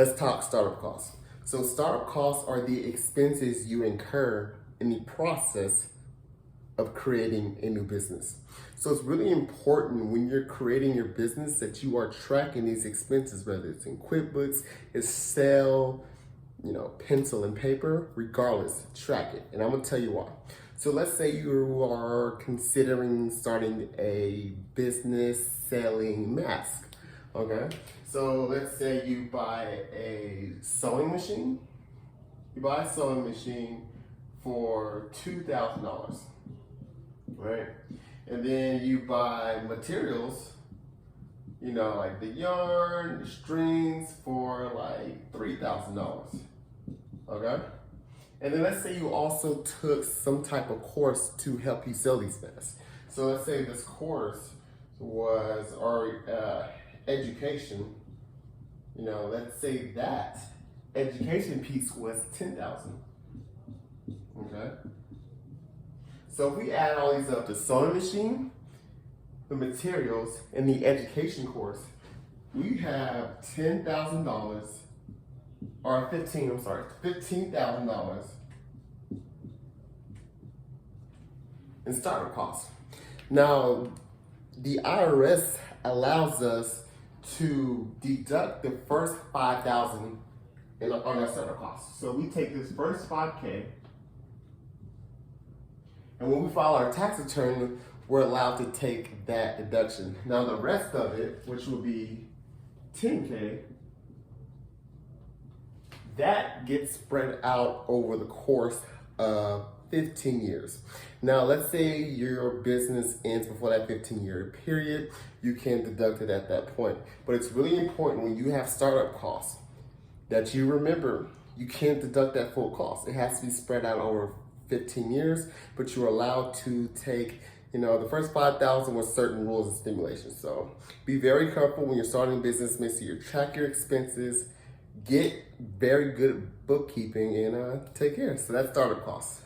Let's talk startup costs. So startup costs are the expenses you incur in the process of creating a new business. So it's really important when you're creating your business that you are tracking these expenses, whether it's in QuickBooks, Excel, pencil and paper, regardless, track it. And I'm gonna tell you why. So let's say you are considering starting a business selling masks. Okay, so let's say you buy a sewing machine. You buy a sewing machine for $2,000, right? And then you buy materials, like the yarn, the strings for like $3,000, okay? And then let's say you also took some type of course to help you sell these masks. So let's say this course was our education. Let's say that education piece was $10,000. Okay. So if we add all these up, the sewing machine, the materials, and the education course, we have $10,000, or $15,000 in startup costs. Now, the IRS allows us to deduct the first $5,000 on our startup costs. So we take this first $5K, and when we file our tax return, we're allowed to take that deduction. Now the rest of it, which will be $10K, that gets spread out over the course of 15 years. Now, let's say your business ends before that 15-year period, you can deduct it at that point. But it's really important when you have startup costs that you remember you can't deduct that full cost. It has to be spread out over 15 years, but you're allowed to take the first $5,000 with certain rules and stimulations. So be very careful when you're starting a business. Make sure you track your expenses, get very good at bookkeeping, and take care. So that's startup costs.